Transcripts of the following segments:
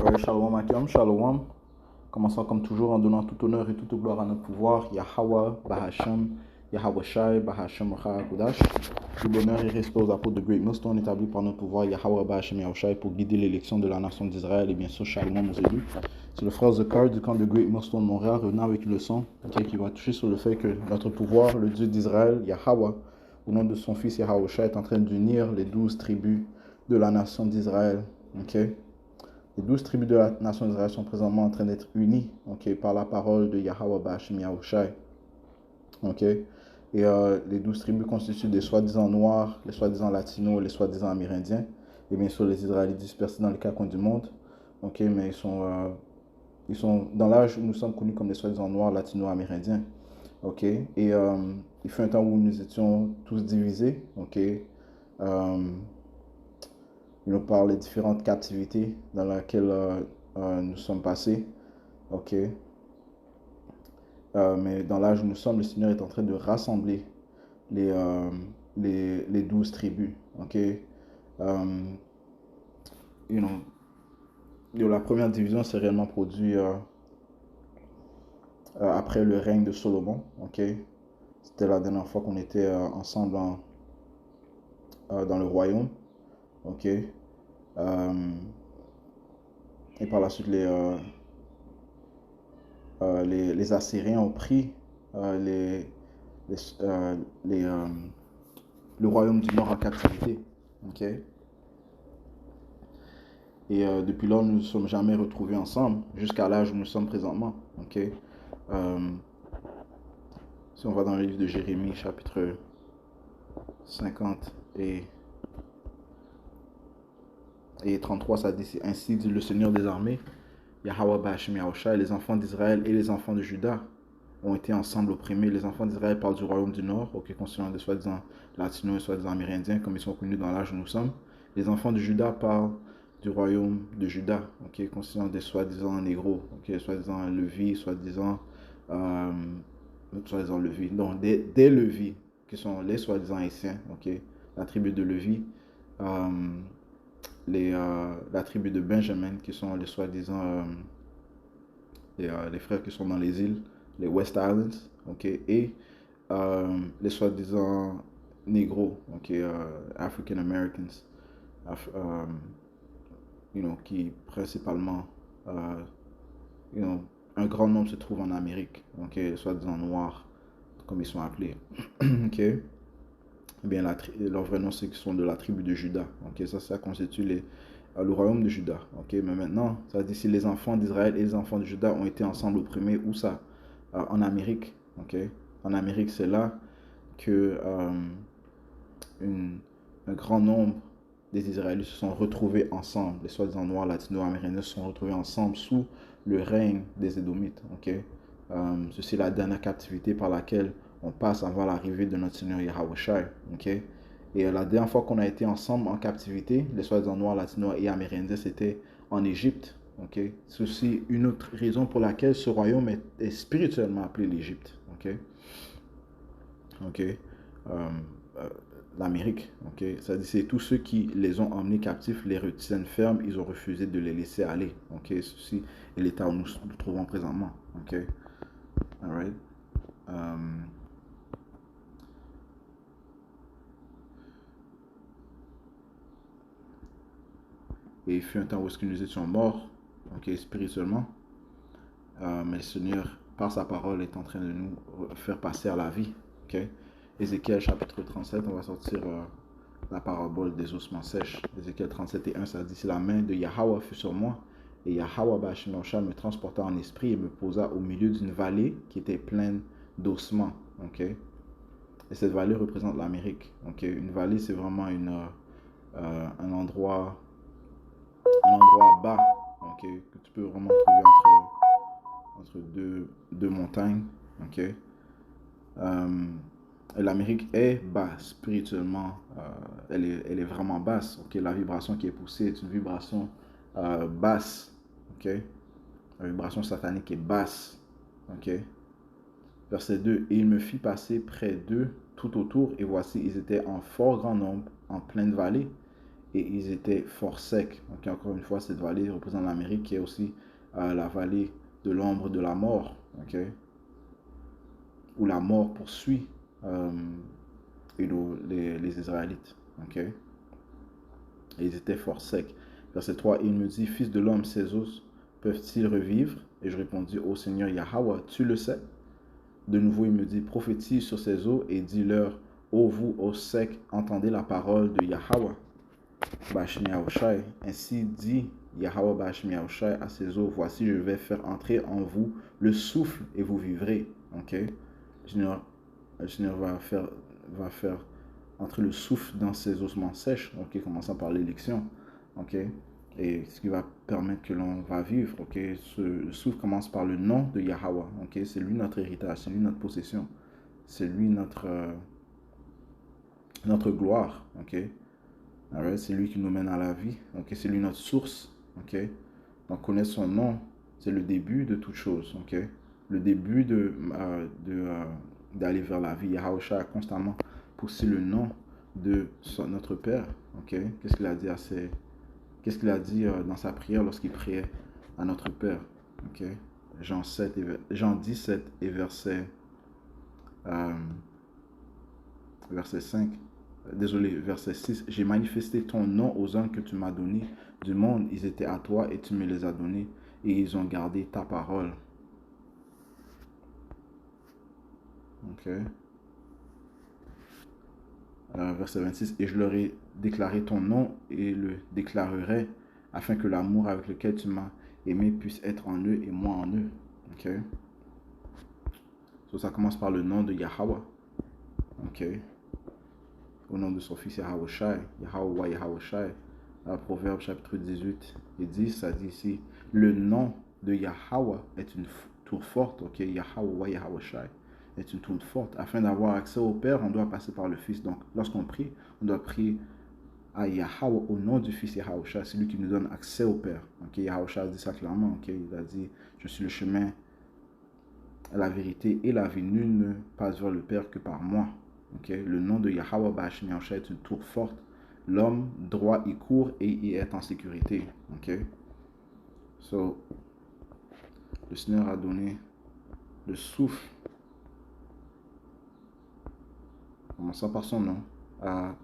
Ouais, Shalom Akim, Shalom. Commençons comme toujours en donnant tout honneur et toute gloire à notre pouvoir, Yahweh, Bahashem, Yahweh Shai, Bahashem, Kodash. Tout l'honneur et respect aux apôtres de Great Millstone établis par notre pouvoir, Yahweh, Bahashem, Yahweh Shai, pour guider l'élection de la nation d'Israël et bien sûr Shalom aux élus. C'est le frère Zekar du camp de Great Millstone Montréal, revenant avec une leçon qui va toucher sur le fait que notre pouvoir, le Dieu d'Israël, Yahweh, au nom de son fils Yahweh Shai, est en train d'unir les 12 tribus de la nation d'Israël. Les 12 tribus de la nation d'Israël sont présentement en train d'être unies par la parole de Yahweh Ba'ashem Yahushai. Et les 12 tribus constituent des soi-disant noirs, les soi-disant latinos, les soi-disant amérindiens, et bien sûr les Israélites dispersés dans les quatre coins du monde. Mais ils sont dans l'âge où nous sommes connus comme les soi-disant noirs, latinos, amérindiens. Et il fut un temps où nous étions tous divisés. Par les différentes captivités dans lesquelles nous sommes passés. Mais dans l'âge où nous sommes, le Seigneur est en train de rassembler les, euh, les 12 tribus. La première division s'est réellement produite après le règne de Salomon. C'était la dernière fois qu'on était ensemble dans le royaume. Et par la suite, les Assyriens ont pris le royaume du Nord en captivité. Et depuis là, nous ne nous sommes jamais retrouvés ensemble jusqu'à l'âge où nous sommes présentement. Si on va dans le livre de Jérémie, chapitre 50 et 33, ça dit ainsi dit le Seigneur des armées, Yahweh Ba'ashem Yahushai, les enfants d'Israël et les enfants de Juda ont été ensemble opprimés. Les enfants d'Israël parlent du royaume du Nord, constituant des soi-disant latinos et soi-disant amérindiens, comme ils sont connus dans l'âge où nous sommes. Les enfants de Juda parlent du royaume de Juda, constituant des soi-disant négros, soi-disant Levi, soi-disant Levi, non, des Levi, qui sont les soi-disant haïtiens, la tribu de Levi, la tribu de Benjamin, qui sont les soi-disant les frères qui sont dans les îles, les West Islands, et les soi-disant négros, African Americans, qui principalement, un grand nombre se trouve en Amérique, soi-disant noirs, comme ils sont appelés. Eh bien, leur vrai nom, c'est qu'ils sont de la tribu de Juda. Ça constitue le royaume de Juda. Mais maintenant, ça dit si les enfants d'Israël et les enfants de Juda ont été ensemble opprimés, où ça? En Amérique. En Amérique, c'est là que un grand nombre des Israélites se sont retrouvés ensemble. Les soi-disant noirs, latino-amérindiens se sont retrouvés ensemble sous le règne des Édomites. Ceci est la dernière captivité par laquelle on passe avant l'arrivée de notre Seigneur Yahweh Shai. Et la dernière fois qu'on a été ensemble en captivité, les soi-disant noirs, latinos et amérindiens, c'était en Égypte. Ceci une autre raison pour laquelle ce royaume est spirituellement appelé l'Égypte. L'Amérique. Ça dit c'est tous ceux qui les ont emmenés captifs les retiennent fermes, ils ont refusé de les laisser aller. Ceci est l'état où nous nous trouvons présentement. Alright. Et il fut un temps où nous étions morts, spirituellement. Mais le Seigneur, par sa parole, est en train de nous faire passer à la vie. Ézéchiel chapitre 37, on va sortir la parabole des ossements sèches. Ézéchiel 37 et 1, ça dit, si la main de Yahweh fut sur moi, et Yahweh Ba'ashem Yahushai me transporta en esprit et me posa au milieu d'une vallée qui était pleine d'ossements. Et cette vallée représente l'Amérique. Une vallée, c'est vraiment un endroit bas, que tu peux vraiment trouver entre deux montagnes. L'Amérique est basse spirituellement, elle est vraiment basse. La vibration qui est poussée est une vibration basse. La vibration satanique est basse. Verset 2, et il me fit passer près d'eux tout autour, et voici, ils étaient en fort grand nombre, en pleine vallée, et ils étaient fort secs. Donc encore une fois, cette vallée représente l'Amérique qui est aussi la vallée de l'ombre de la mort, ok, où la mort poursuit les Israélites, ok. Et ils étaient fort secs. Verset 3, il me dit, fils de l'homme, ces os peuvent-ils revivre? Et je répondis, ô Seigneur Yahweh, tu le sais. De nouveau, il me dit, prophétise sur ces eaux et dis-leur, ô vous, ô secs, entendez la parole de Yahweh. Bashmiaoshai. Ainsi dit Yahweh Bashmiaoshai à ces eaux, voici je vais faire entrer en vous le souffle et vous vivrez. Ok. Le Seigneur va faire entrer le souffle dans ces ossements sèches, ok, commençant par l'élection. Ok. Et ce qui va permettre que l'on va vivre. Ok. Le souffle commence par le nom de Yahweh. Ok. C'est lui notre héritage, c'est lui notre possession. C'est lui notre gloire. Ok. Right? C'est lui qui nous mène à la vie. Okay? C'est lui notre source. Okay? Donc connaître son nom, c'est le début de toute chose. Okay? Le début d'aller vers la vie. Yahusha a constamment poussé le nom de notre Père. Okay? Qu'est-ce qu'il a dit dans sa prière lorsqu'il priait à notre Père? Okay? Jean 17 et verset 5. Désolé, verset 6. J'ai manifesté ton nom aux hommes que tu m'as donnés. Du monde, ils étaient à toi et tu me les as donnés. Et ils ont gardé ta parole. Ok. Verset 26. Et je leur ai déclaré ton nom et le déclarerai afin que l'amour avec lequel tu m'as aimé puisse être en eux et moi en eux. Ok. So, ça commence par le nom de Yahweh. Ok. Au nom de son fils Yahawashi, Yahawashi. Proverbe chapitre 18 et 10, ça dit ici, le nom de Yahweh est une tour forte, ok, Yahweh, Yahawashi est une tour forte. Afin d'avoir accès au Père, on doit passer par le Fils. Donc, lorsqu'on prie, on doit prier à Yahweh au nom du Fils Yahawashi, c'est lui qui nous donne accès au Père. Ok, Yahawashi dit ça clairement, ok, il a dit, je suis le chemin, la vérité et la vie, nul ne passe vers le Père que par moi. Okay. Le nom de Yahweh Bashmiaoshai est une tour forte. L'homme droit y court et y est en sécurité. Okay. So, le Seigneur a donné le souffle, commençant par son nom, à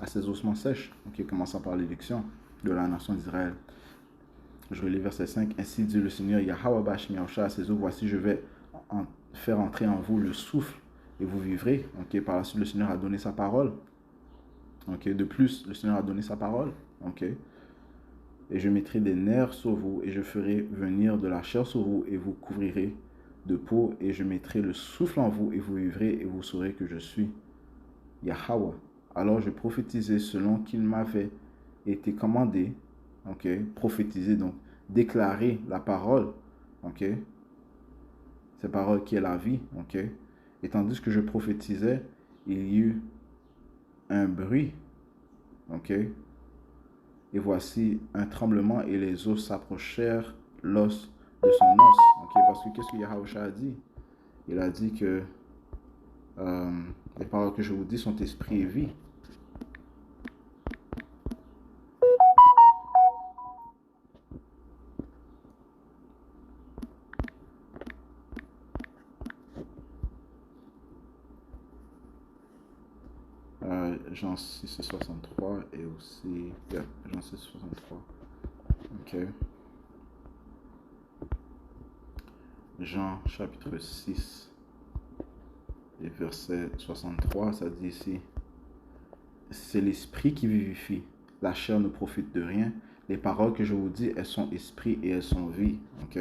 ses ossements sèches, okay, commençant par l'élection de la nation d'Israël. Je relis verset 5. Ainsi dit le Seigneur Yahweh Bashmiaoshai à ses eaux, voici je vais faire entrer en vous le souffle et vous vivrez. Okay. Par la suite, le Seigneur a donné sa parole. Okay. De plus, le Seigneur a donné sa parole. Okay. Et je mettrai des nerfs sur vous et je ferai venir de la chair sur vous et vous couvrirez de peau et je mettrai le souffle en vous et vous vivrez et vous saurez que je suis Yahweh. Alors je prophétisai selon qu'il m'avait été commandé. Okay. Prophétiser, donc déclarer la parole. Okay. Cette parole qui est la vie. Okay. Et tandis que je prophétisais, il y eut un bruit. Ok. Et voici un tremblement et les os s'approchèrent l'os de son os. Ok. Parce que qu'est-ce que Yahawashi a dit? Il a dit que les paroles que je vous dis sont esprit et vie. Jean 6 et 63 et aussi Jean 6 et 63. Ok. Jean chapitre 6 et verset 63, ça dit ici, c'est l'esprit qui vivifie, la chair ne profite de rien. Les paroles que je vous dis, elles sont esprit et elles sont vie. Ok.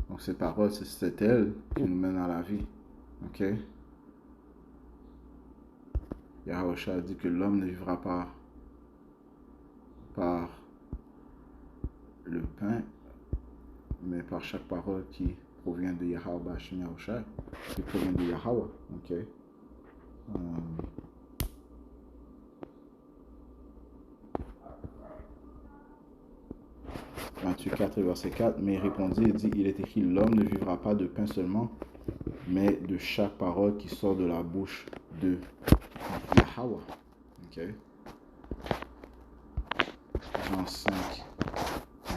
Donc ces paroles, c'est elles qui nous mènent à la vie. Ok. Yahawashi a dit que l'homme ne vivra pas par le pain, mais par chaque parole qui provient de Yahweh Bashmiaoshai, qui provient de Yahweh. Ok. 28, verset 4, mais il répondit et dit, il est écrit, l'homme ne vivra pas de pain seulement, mais de chaque parole qui sort de la bouche de Yahweh. Ok. Jean 5,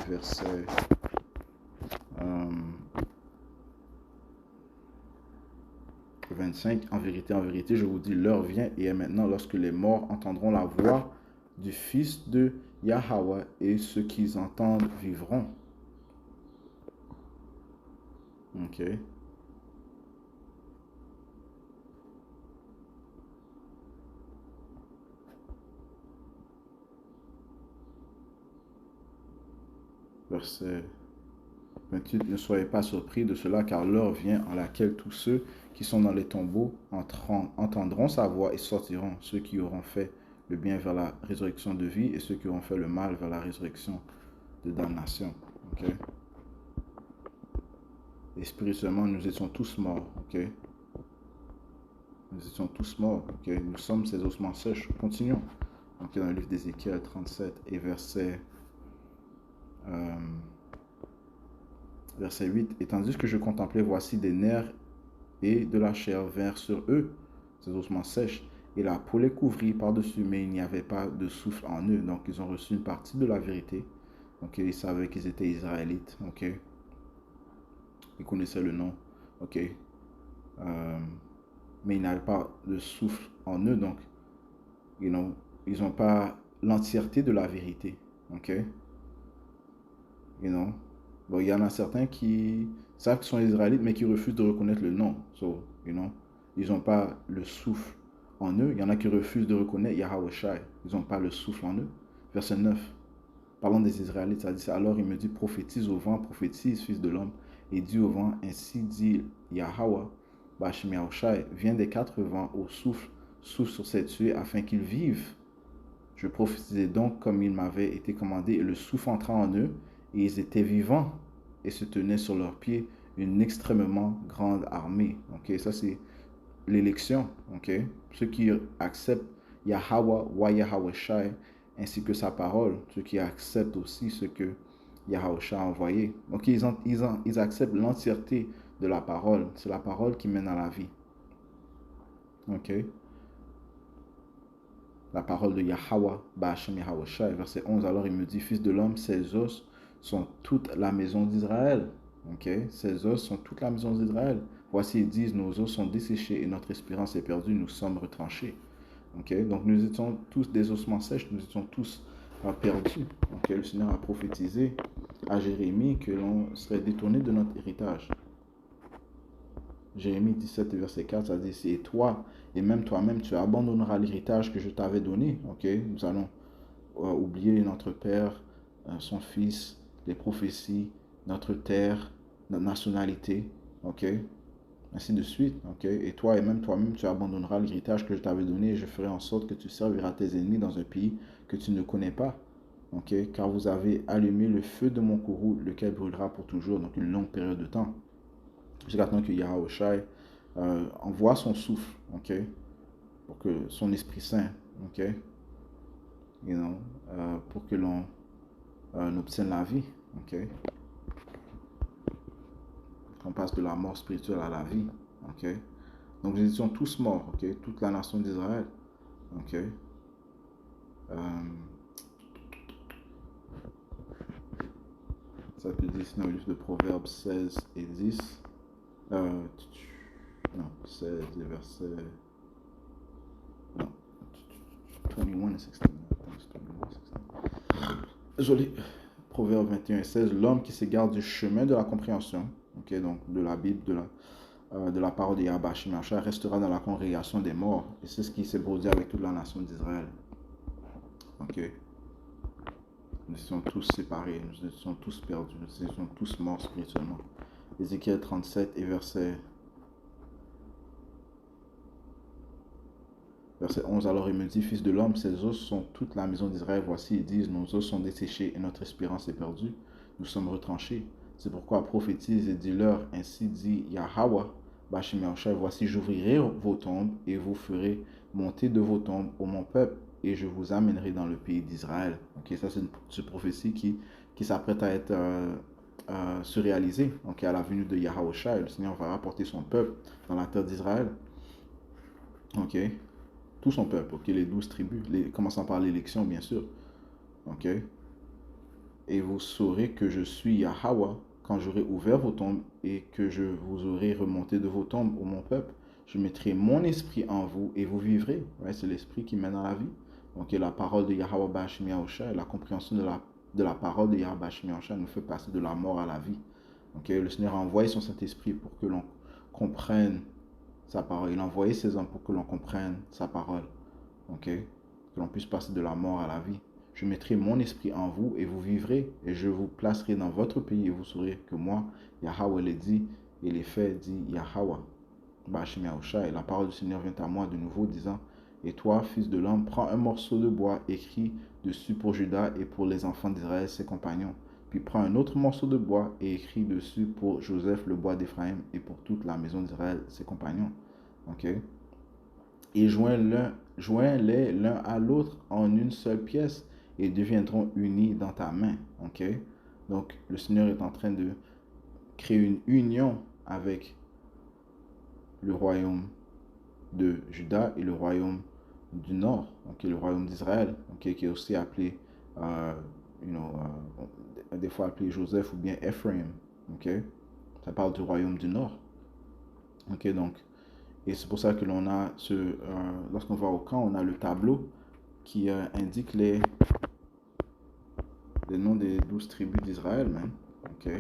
verset 25. En vérité, je vous dis, l'heure vient et est maintenant lorsque les morts entendront la voix du Fils de Yahweh et ceux qui entendent vivront. Ok. Verset 28. Ne soyez pas surpris de cela, car l'heure vient en laquelle tous ceux qui sont dans les tombeaux entendront sa voix et sortiront, ceux qui auront fait le bien vers la résurrection de vie et ceux qui auront fait le mal vers la résurrection de damnation. Okay? Et spirituellement, nous étions tous morts. Okay? Nous étions tous morts. Okay? Nous sommes ces ossements sèches. Continuons. Okay, dans le livre d'Ézéchiel 37 et verset 8. Et tandis que je contemplais, voici des nerfs et de la chair vinrent sur eux, ces ossements sèches, et la peau les couvrit par-dessus, mais il n'y avait pas de souffle en eux. Donc, ils ont reçu une partie de la vérité. Ok, ils savaient qu'ils étaient israélites. Ok, ils connaissaient le nom. Ok, mais ils n'avaient pas de souffle en eux. Donc, ils n'ont pas l'entièreté de la vérité. Ok, bon, il y en a certains qui savent qu'ils sont israélites, mais qui refusent de reconnaître le nom. So, ils n'ont pas le souffle en eux. Il y en a qui refusent de reconnaître Yahweh Shai. Ils n'ont pas le souffle en eux. Verset 9. Parlant des Israélites, ça dit ça. Alors il me dit, prophétise au vent, prophétise, fils de l'homme, et dis au vent, ainsi dit Yahweh, Bashim Yahushai, viens des quatre vents au souffle, souffle sur ces tués afin qu'ils vivent. Je prophétisais donc comme il m'avait été commandé, et le souffle entra en eux, et ils étaient vivants, et se tenaient sur leurs pieds une extrêmement grande armée. Ok, ça c'est l'élection. Ok, ceux qui acceptent Yahweh, wa Yahweh Shai, ainsi que sa parole, ceux qui acceptent aussi ce que Yahweh Shai a envoyé. Donc ils acceptent l'entièreté de la parole. C'est la parole qui mène à la vie. Ok. La parole de Yahweh, Ba'ashem Yahweh Shai, verset 11. Alors il me dit, fils de l'homme, ces os sont toute la maison d'Israël. Ok. Ces os sont toute la maison d'Israël. Voici, ils disent, nos os sont desséchés et notre espérance est perdue, nous sommes retranchés. Okay? Donc nous étions tous des ossements sèches, nous étions tous perdus. Okay? Le Seigneur a prophétisé à Jérémie que l'on serait détourné de notre héritage. Jérémie 17, verset 4, ça dit, c'est toi et même toi-même, tu abandonneras l'héritage que je t'avais donné. Okay? Nous allons oublier notre Père, son Fils, les prophéties, notre terre, notre nationalité. Okay? Ainsi de suite. Okay? Et toi et même toi-même, tu abandonneras l'héritage que je t'avais donné et je ferai en sorte que tu serviras tes ennemis dans un pays que tu ne connais pas. Okay? Car vous avez allumé le feu de mon courroux, lequel brûlera pour toujours, donc une longue période de temps. Jusqu'à temps que Yahweh Shai envoie son souffle, okay? Pour que son Esprit Saint, okay? Pour que l'on obtienne la vie. Okay? Qu'on passe de la mort spirituelle à la vie. Okay? Donc nous étions tous morts, okay? Toute la nation d'Israël. Okay? Ça te dit dans le livre de Proverbes 16 et 10. Non, 16 et verset. Non, 21 et 16. Désolé. Proverbes 21 et 16. L'homme qui s'égare du chemin de la compréhension, okay, donc de la Bible, de la parole de Yahweh Shai restera dans la congrégation des morts. Et c'est ce qui s'est produit avec toute la nation d'Israël. Ok. Nous étions tous séparés, nous étions tous perdus, nous étions tous morts spirituellement. Ézéchiel 37 et verset 11. Alors il me dit, fils de l'homme, ces os sont toute la maison d'Israël. Voici, ils disent, nos os sont desséchés et notre espérance est perdue. Nous sommes retranchés. C'est pourquoi prophétise et dis-leur, ainsi dit Yahweh, Bashim Yahushai, voici, j'ouvrirai vos tombes et vous ferez monter de vos tombes, ô mon peuple, et je vous amènerai dans le pays d'Israël. Ok, ça c'est une prophétie qui s'apprête à être se réaliser. Donc à la venue de Yahweh Shai, le Seigneur va rapporter son peuple dans la terre d'Israël. Ok. tout son peuple, ok, les 12 tribus, commençant par l'élection, bien sûr, ok. Et vous saurez que je suis Yahweh quand j'aurai ouvert vos tombes et que je vous aurai remonté de vos tombes, ô mon peuple. Je mettrai mon esprit en vous et vous vivrez. Ouais, c'est l'esprit qui mène à la vie. Donc, la parole de Yahweh Bashim Yahusha et la compréhension de la parole de Yahweh Bashim Yahusha nous fait passer de la mort à la vie. Donc, le Seigneur a envoyé son Saint-Esprit pour que l'on comprenne sa parole. Il a envoyé ses hommes pour que l'on comprenne sa parole. Ok? Que l'on puisse passer de la mort à la vie. Je mettrai mon esprit en vous et vous vivrez, et je vous placerai dans votre pays, et vous saurez que moi, Yahweh l'ai dit, et les faits dit Yahweh. Bashim Yahusha, et la parole du Seigneur vient à moi de nouveau, disant, et toi, fils de l'homme, prends un morceau de bois, écrit dessus pour Judas et pour les enfants d'Israël, ses compagnons. Puis prends un autre morceau de bois et écris dessus pour Joseph, le bois d'Éphraïm, et pour toute la maison d'Israël, ses compagnons. Ok? Et joins-les l'un à l'autre en une seule pièce et deviendront unis dans ta main. Ok? Donc, le Seigneur est en train de créer une union avec le royaume de Juda et le royaume du nord, okay, le royaume d'Israël, okay, qui est aussi appelé, des fois appelé Joseph ou bien Ephraim. Okay? Ça parle du royaume du nord. Okay, donc, et c'est pour ça que l'on a lorsqu'on va au camp, on a le tableau qui indique les noms des 12 tribus d'Israël, man. Ok.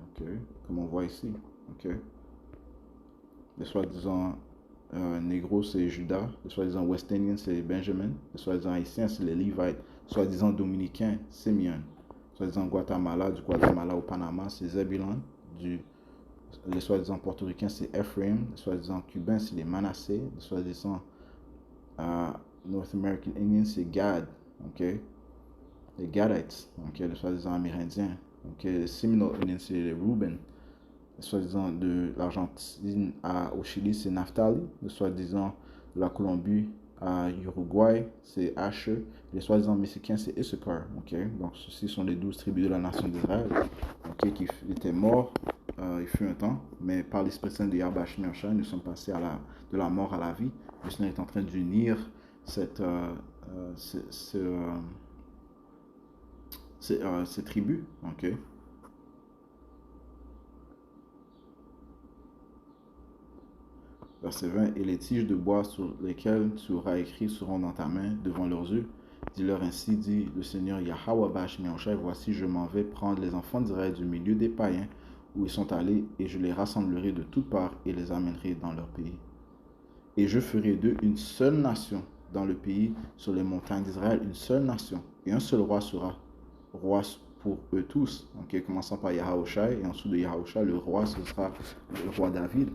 Ok. Comme on voit ici. Ok. Les soi-disant négros, c'est Judas. Les soi-disant West Indians, c'est Benjamin. Les soi-disant haïtiens, c'est les Levites. Les soi-disant dominicains, Simeon. Soi-disant Guatemala, du Guatemala au Panama, c'est Zebulon. Les soi-disant portoricains, c'est Ephraim. Les soi-disant cubains, c'est les Manassés. Les soi-disant North American Indians, c'est Gad. Ok. Les Gadites. Ok. Les soi-disant amérindiens. Ok. Les Seminole Indians, c'est les Reuben. Les soi-disant de l'Argentine au Chili, c'est Naphtali. Les soi-disant de la Colombie à Uruguay, c'est Asher. Les soi-disant mexicains, c'est Issachar. Okay? Donc, ceux-ci sont les 12 tribus de la nation d'Israël, okay, qui étaient morts il fut un temps, mais par l'Esprit Saint de Yahweh Bashim Yahusha, nous sommes passés de la mort à la vie. Le Seigneur est en train d'unir ces tribus. Okay? Verset 20, et les tiges de bois sur lesquelles tu auras écrit seront dans ta main devant leurs yeux. Dis-leur ainsi, dit le Seigneur Yahweh Bashim Yahusha, voici je m'en vais prendre les enfants d'Israël du milieu des païens où ils sont allés, et je les rassemblerai de toutes parts et les amènerai dans leur pays. Et je ferai d'eux une seule nation dans le pays, sur les montagnes d'Israël, une seule nation, et un seul roi sera roi pour eux tous. Okay, commençant par Yahusha, et en dessous de Yahusha, le roi, ce sera le roi David.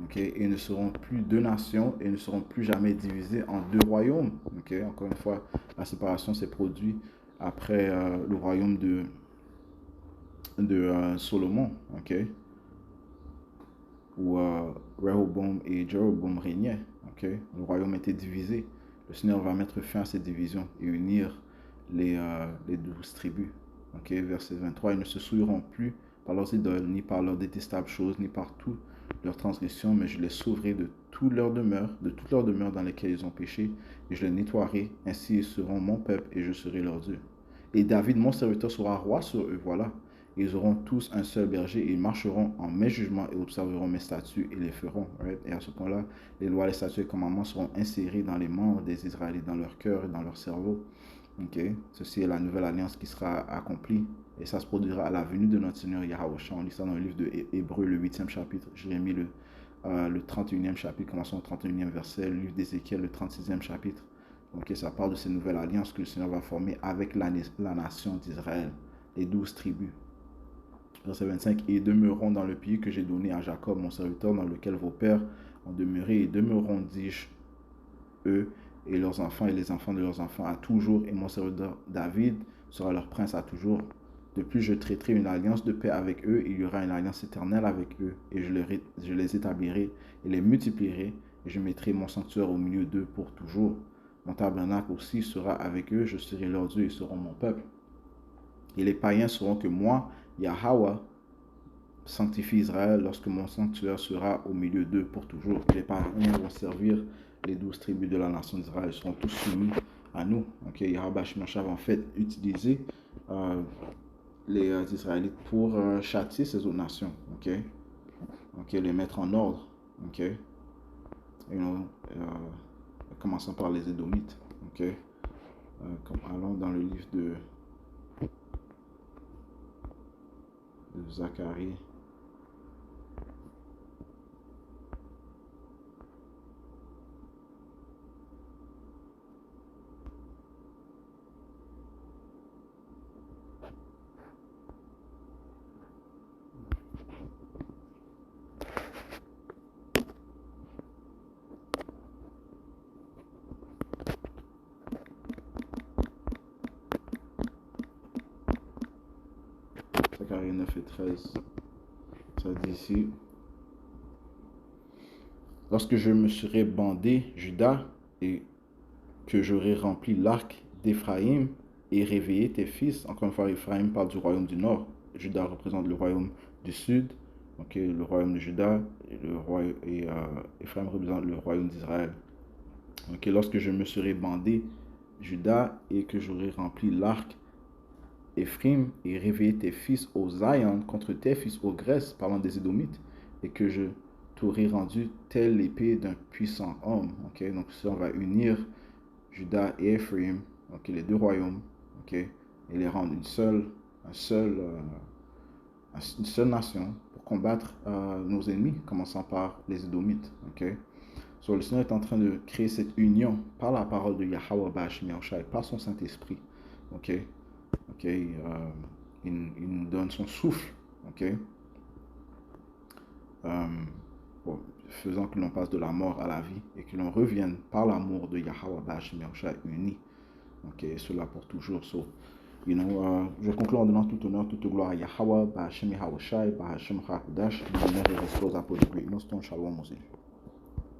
Okay, et ils ne seront plus deux nations et ne seront plus jamais divisés en deux royaumes. Okay, encore une fois, la séparation s'est produite après le royaume de Solomon, okay, où Rehoboam et Jéroboam régnaient. Okay. Le royaume était divisé. Le Seigneur va mettre fin à cette division et unir les 12 tribus. Okay. Verset 23, ils ne se souilleront plus par leurs idoles, ni par leurs détestables choses, ni par toutes leurs transgressions, mais je les sauverai de toutes leurs demeures dans lesquelles ils ont péché, et je les nettoierai, ainsi ils seront mon peuple, et je serai leur Dieu. Et David, mon serviteur, sera roi sur eux, voilà. Ils auront tous un seul berger, et ils marcheront en mes jugements, et observeront mes statuts, et les feront. Right? Et à ce point-là, les lois, les statuts et les commandements seront insérés dans les membres des Israélites, dans leur cœur et dans leur cerveau. Okay. Ceci est la nouvelle alliance qui sera accomplie, et ça se produira à la venue de notre Seigneur Yahushua. On lit ça dans le livre de Hébreux, le 8e chapitre, Jérémie, le 31e chapitre, commençons au 31e verset, le livre d'Ézéchiel, le 36e chapitre. Donc ça parle de ces nouvelles alliances que le Seigneur va former avec la nation d'Israël, les 12 tribus. Verset 25, et demeureront dans le pays que j'ai donné à Jacob, mon serviteur, dans lequel vos pères ont demeuré, et demeureront, dis-je, eux, et leurs enfants et les enfants de leurs enfants à toujours, et mon serviteur David sera leur prince à toujours. De plus, je traiterai une alliance de paix avec eux, il y aura une alliance éternelle avec eux, et je les établirai et les multiplierai, et je mettrai mon sanctuaire au milieu d'eux pour toujours. Mon tabernacle aussi sera avec eux, je serai leur Dieu, ils seront mon peuple. Et les païens sauront que moi, Yahweh, sanctifie Israël lorsque mon sanctuaire sera au milieu d'eux pour toujours. Les païens vont servir les 12 tribus de la nation d'Israël. Ils seront tous soumis à nous. Okay? Yahweh Shemashah va en fait utiliser les Israélites pour châtier ces autres nations. Les mettre en ordre. Commençons par les Édomites. Allons dans le livre de Zacharie. Zacharie 9 et 13. Ça dit ici: lorsque je me serai bandé Juda et que j'aurai rempli l'arc d'Éphraïm et réveillé tes fils. Encore une fois, Éphraïm parle du royaume du nord. Juda représente le royaume du sud. Le royaume de Juda et Éphraïm représente le royaume d'Israël. Lorsque je me serai bandé Juda et que j'aurai rempli l'arc Éphraïm et réveillé tes fils au Zion contre tes fils aux Grèce, parlant des Édomites, et que je t'aurai rendu telle l'épée d'un puissant homme. Donc ça, on va unir Juda et Éphraïm, les deux royaumes, et les rendre une seule nation pour combattre nos ennemis, commençant par les Édomites. Le Seigneur est en train de créer cette union par la parole de Yahweh Ba'Shem Yahushai, par son Saint-Esprit. Il nous donne son souffle. Faisant que l'on passe de la mort à la vie et que l'on revienne par l'amour de Yahweh Ba'Shem Yahushai unis. Et cela pour toujours. Je conclue en donnant tout honneur, toute gloire à Yahweh Ba'Shem Yahushai, Ba'Shem HaKadosh, l'honneur et respect aux apôtres de Great Noston, Shalom Moselle.